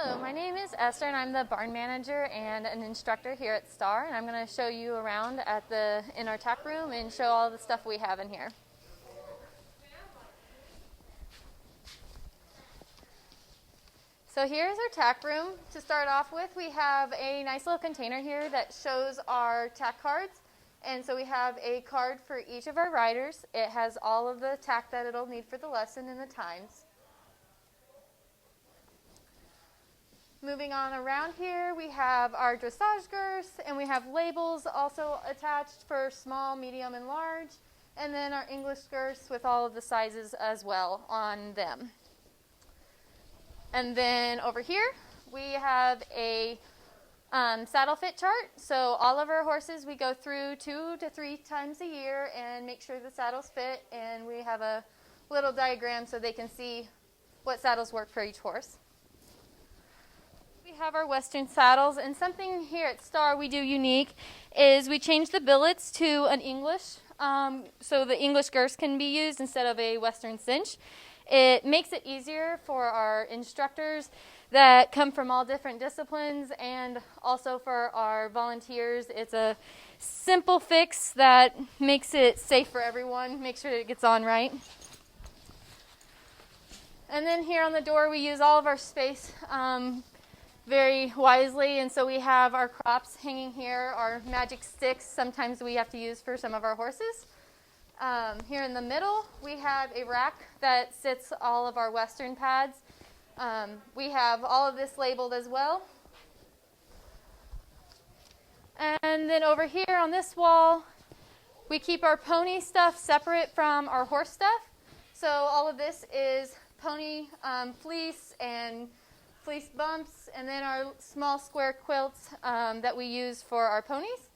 So my name is Esther, and I'm the barn manager and an instructor here at Star. And I'm going to show you around in our tack room and show all the stuff we have in here. So here's our tack room. To start off with, we have a nice little container here that shows our tack cards. And so we have a card for each of our riders. It has all of the tack that it'll need for the lesson and the times. Moving on around here, we have our dressage girths, and we have labels also attached for small, medium, and large, and then our English girths with all of the sizes as well on them. And then over here, we have a saddle fit chart. So all of our horses we go through 2 to 3 times a year and make sure the saddles fit, and we have a little diagram so they can see what saddles work for each horse. We have our Western saddles, and something here at Star we do unique is we change the billets to an English, so the English girths can be used instead of a Western cinch. It makes it easier for our instructors that come from all different disciplines, and also for our volunteers. It's a simple fix that makes it safe for everyone, make sure it gets on right. And then here on the door we use all of our space very wisely, and so we have our crops hanging here, our magic sticks sometimes we have to use for some of our horses. Here in the middle we have a rack that sits all of our Western pads. We have all of this labeled as well. And then over here on this wall we keep our pony stuff separate from our horse stuff. So all of this is pony fleece and fleece bumps, and then our small square quilts that we use for our ponies.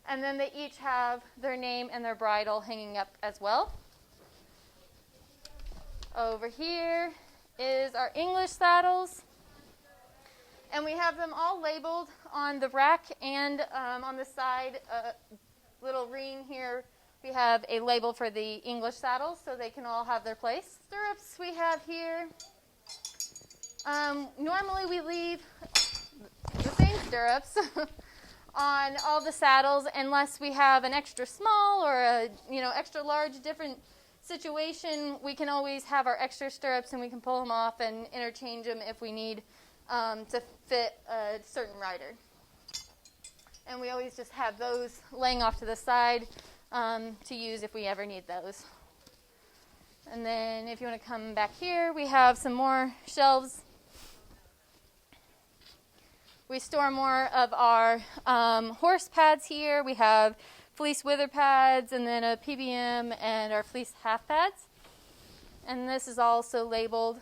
And then they each have their name and their bridle hanging up as well. Over here is our English saddles. And we have them all labeled on the rack and on the side, little ring here. We have a label for the English saddles so they can all have their place. Stirrups we have here. Normally we leave the same stirrups on all the saddles unless we have an extra small or a extra large different situation. We can always have our extra stirrups and we can pull them off and interchange them if we need to fit a certain rider. And we always just have those laying off to the side to use if we ever need those. And then if you want to come back here, we have some more shelves. We store more of our horse pads here. We have fleece wither pads, and then a PBM, and our fleece half pads. And this is also labeled.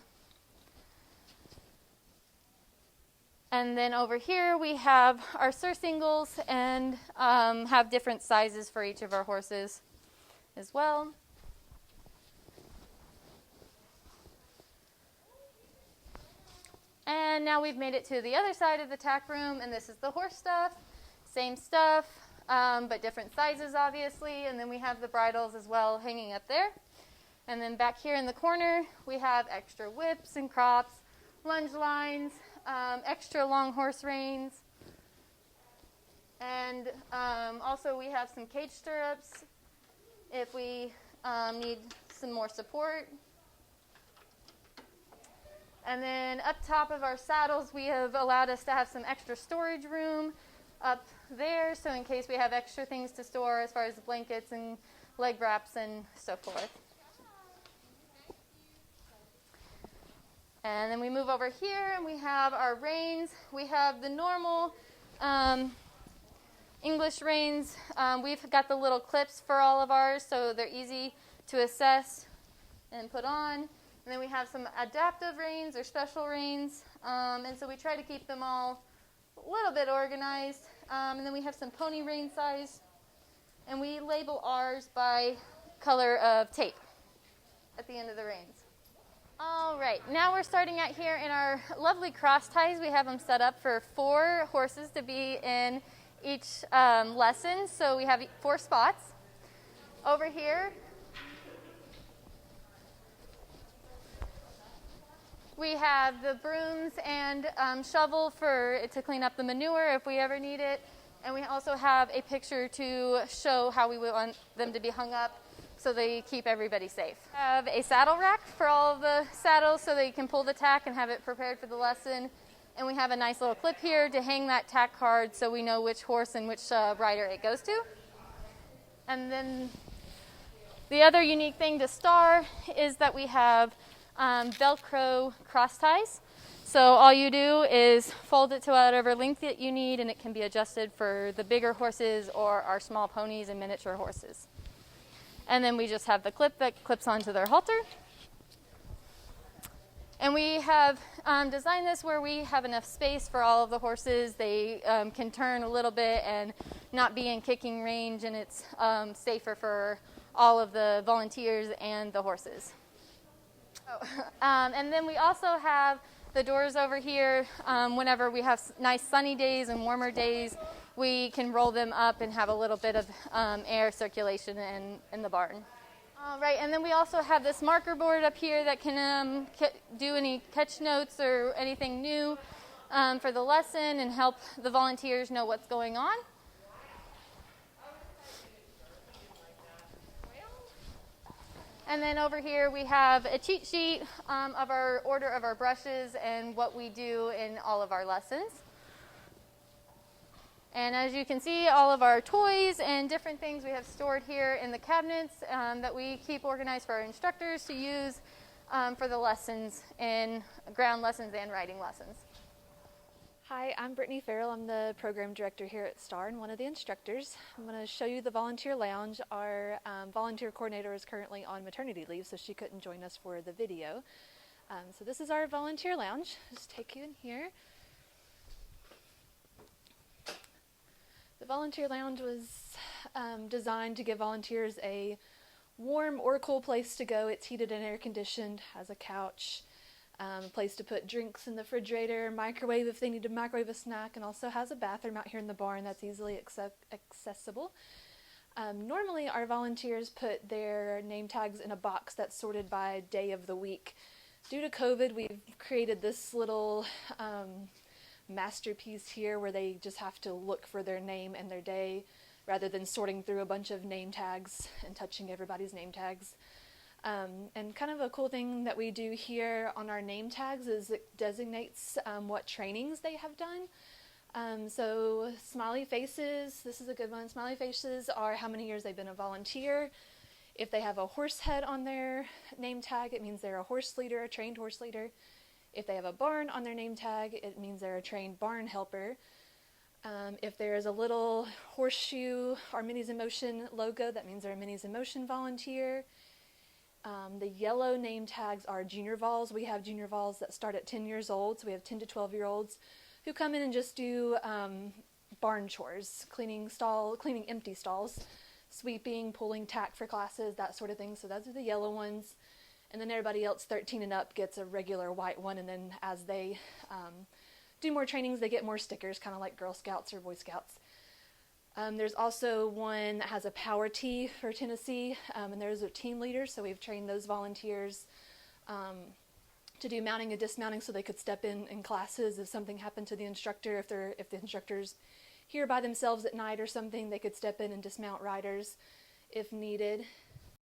And then over here we have our surcingles, and have different sizes for each of our horses as well. And now we've made it to the other side of the tack room, and this is the horse stuff. Same stuff, but different sizes, obviously. And then we have the bridles as well hanging up there. And then back here in the corner, we have extra whips and crops, lunge lines, extra long horse reins. And also we have some cage stirrups if we need some more support. And then up top of our saddles, we have allowed us to have some extra storage room up there, so in case we have extra things to store as far as blankets and leg wraps and so forth. And then we move over here and we have our reins. We have the normal English reins. We've got the little clips for all of ours, so they're easy to assess and put on. And then we have some adaptive reins or special reins, and so we try to keep them all a little bit organized. And then we have some pony rein size, and we label ours by color of tape at the end of the reins. All right, now we're starting out here in our lovely cross ties. We have them set up for 4 horses to be in each lesson, so we have 4 spots. Over here, We have the brooms and shovel to clean up the manure if we ever need it. And we also have a picture to show how we want them to be hung up so they keep everybody safe. We have a saddle rack for all of the saddles so that you can pull the tack and have it prepared for the lesson. And we have a nice little clip here to hang that tack card so we know which horse and which rider it goes to. And then the other unique thing to Star is that we have Velcro cross ties. So all you do is fold it to whatever length that you need, and it can be adjusted for the bigger horses or our small ponies and miniature horses. And then we just have the clip that clips onto their halter. And we have designed this where we have enough space for all of the horses. They can turn a little bit and not be in kicking range, and it's safer for all of the volunteers and the horses. And then we also have the doors over here. Whenever we have nice sunny days and warmer days, we can roll them up and have a little bit of air circulation in the barn. All right, and then we also have this marker board up here that can do any catch notes or anything new for the lesson and help the volunteers know what's going on. And then over here we have a cheat sheet of our order of our brushes and what we do in all of our lessons. And as you can see, all of our toys and different things we have stored here in the cabinets that we keep organized for our instructors to use for the lessons in ground lessons and riding lessons. Hi, I'm Brittany Farrell. I'm the program director here at STAR and one of the instructors. I'm going to show you the volunteer lounge. Our volunteer coordinator is currently on maternity leave, so she couldn't join us for the video. So this is our volunteer lounge. Just take you in here. The volunteer lounge was designed to give volunteers a warm or cool place to go. It's heated and air conditioned, has a couch, a place to put drinks in the refrigerator, microwave if they need to microwave a snack, and also has a bathroom out here in the barn that's easily accessible. Normally our volunteers put their name tags in a box that's sorted by day of the week. Due to COVID, we've created this little masterpiece here where they just have to look for their name and their day rather than sorting through a bunch of name tags and touching everybody's name tags. And kind of a cool thing that we do here on our name tags is it designates what trainings they have done. So smiley faces, this is a good one. Smiley faces are how many years they've been a volunteer. If they have a horse head on their name tag, it means they're a horse leader, a trained horse leader. If they have a barn on their name tag, it means they're a trained barn helper. If there's a little horseshoe or Minis in Motion logo, that means they're a Minis in Motion volunteer. The yellow name tags are junior vols. We have junior vols that start at 10 years old, so we have 10 to 12-year-olds who come in and just do barn chores, cleaning empty stalls, sweeping, pulling tack for classes, that sort of thing. So those are the yellow ones. And then everybody else 13 and up gets a regular white one, and then as they do more trainings, they get more stickers, kind of like Girl Scouts or Boy Scouts. There's also one that has a power tee for Tennessee, and there's a team leader, so we've trained those volunteers to do mounting and dismounting so they could step in classes if something happened to the instructor. If the instructor's here by themselves at night or something, they could step in and dismount riders if needed.